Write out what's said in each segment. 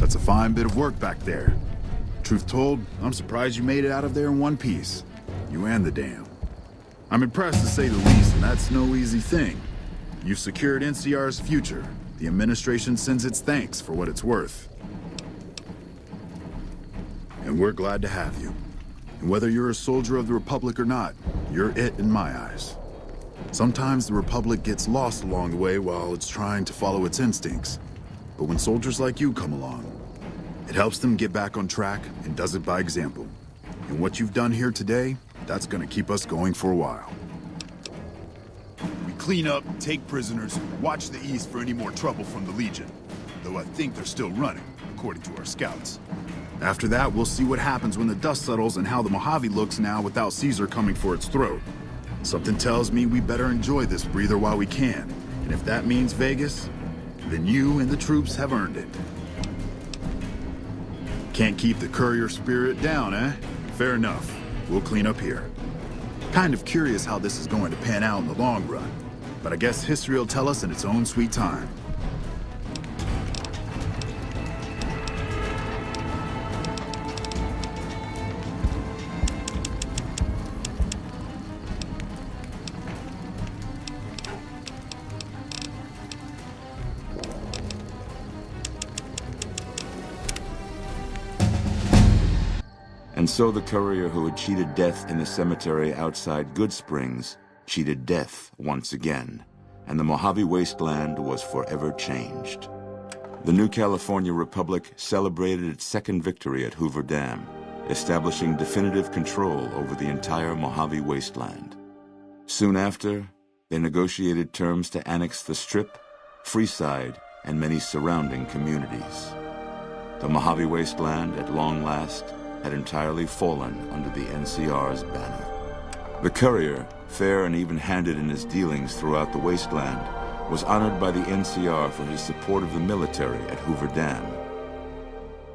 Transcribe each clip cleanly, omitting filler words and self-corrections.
That's a fine bit of work back there. Truth told, I'm surprised you made it out of there in one piece. You and the dam. I'm impressed to say the least, and that's no easy thing. You've secured NCR's future. The administration sends its thanks for what it's worth. And we're glad to have you. And whether you're a soldier of the Republic or not, you're it in my eyes. Sometimes the Republic gets lost along the way while it's trying to follow its instincts. But when soldiers like you come along, it helps them get back on track and does it by example. And what you've done here today, that's gonna keep us going for a while. We clean up, take prisoners, watch the east for any more trouble from the Legion. Though I think they're still running, according to our scouts. After that, we'll see what happens when the dust settles and how the Mojave looks now without Caesar coming for its throat. Something tells me we better enjoy this breather while we can. And if that means Vegas, then you and the troops have earned it. Can't keep the courier spirit down, eh? Fair enough. We'll clean up here. Kind of curious how this is going to pan out in the long run. But I guess history will tell us in its own sweet time. And so the courier who had cheated death in the cemetery outside Goodsprings cheated death once again, and the Mojave Wasteland was forever changed. The new California Republic celebrated its second victory at Hoover Dam, establishing definitive control over the entire Mojave Wasteland. Soon after, they negotiated terms to annex the Strip, Freeside, and many surrounding communities. The Mojave Wasteland, at long last, had entirely fallen under the NCR's banner. The courier, fair and even-handed in his dealings throughout the wasteland, was honored by the NCR for his support of the military at Hoover Dam.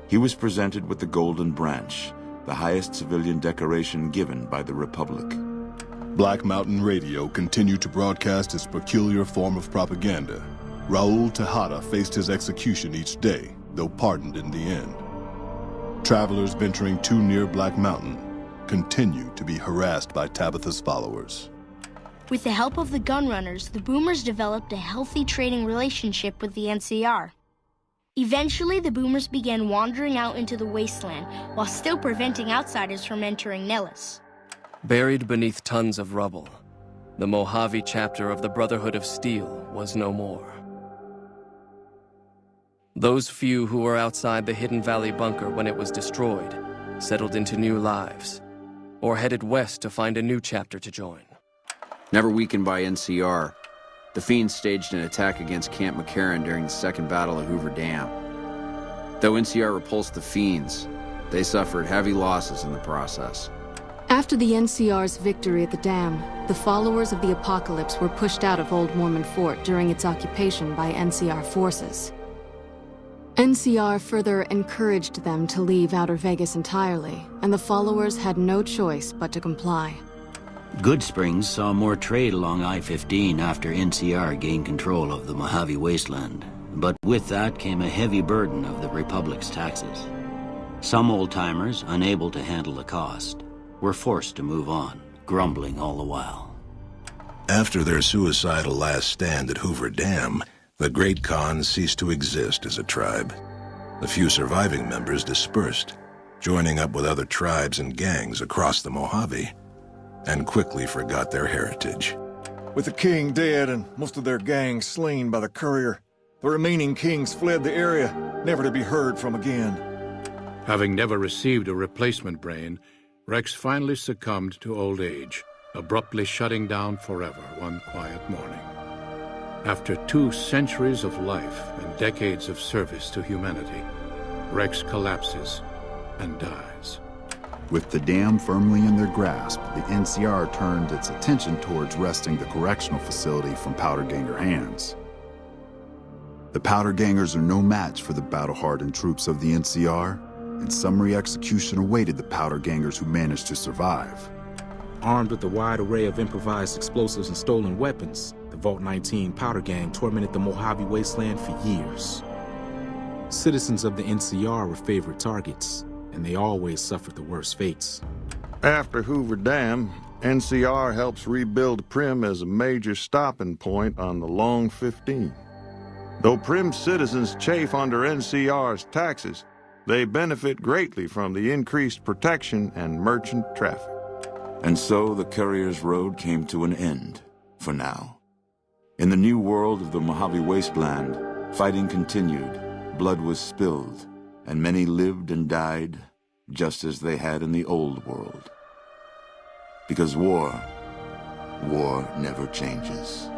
He was presented with the Golden Branch, the highest civilian decoration given by the Republic. Black Mountain Radio continued to broadcast its peculiar form of propaganda. Raul Tejada faced his execution each day, though pardoned in the end. Travelers venturing too near Black Mountain continue to be harassed by Tabitha's followers. With the help of the Gunrunners, the Boomers developed a healthy trading relationship with the NCR. Eventually, the Boomers began wandering out into the wasteland while still preventing outsiders from entering Nellis. Buried beneath tons of rubble, the Mojave chapter of the Brotherhood of Steel was no more. Those few who were outside the Hidden Valley bunker when it was destroyed settled into new lives, or headed west to find a new chapter to join. Never weakened by NCR, the Fiends staged an attack against Camp McCarran during the Second Battle of Hoover Dam. Though NCR repulsed the Fiends, they suffered heavy losses in the process. After the NCR's victory at the dam, the followers of the Apocalypse were pushed out of Old Mormon Fort during its occupation by NCR forces. NCR further encouraged them to leave Outer Vegas entirely, and the followers had no choice but to comply. Goodsprings saw more trade along I-15 after NCR gained control of the Mojave Wasteland, but with that came a heavy burden of the Republic's taxes. Some old-timers, unable to handle the cost, were forced to move on, grumbling all the while. After their suicidal last stand at Hoover Dam, the Great Khan ceased to exist as a tribe. The few surviving members dispersed, joining up with other tribes and gangs across the Mojave, and quickly forgot their heritage. With the king dead and most of their gangs slain by the courier, the remaining kings fled the area, never to be heard from again. Having never received a replacement brain, Rex finally succumbed to old age, abruptly shutting down forever one quiet morning. After 2 centuries of life and decades of service to humanity, Rex collapses and dies. With the dam firmly in their grasp, the NCR turned its attention towards wresting the correctional facility from Powder Ganger hands. The Powder Gangers are no match for the battle-hardened troops of the NCR, and summary execution awaited the Powder Gangers who managed to survive. Armed with a wide array of improvised explosives and stolen weapons, the Vault 19 Powder Gang tormented the Mojave Wasteland for years. Citizens of the NCR were favorite targets, and they always suffered the worst fates. After Hoover Dam, NCR helps rebuild Primm as a major stopping point on the Long 15. Though Primm citizens chafe under NCR's taxes, they benefit greatly from the increased protection and merchant traffic. And so the Courier's Road came to an end, for now. In the new world of the Mojave Wasteland, fighting continued, blood was spilled, and many lived and died just as they had in the old world. Because war never changes.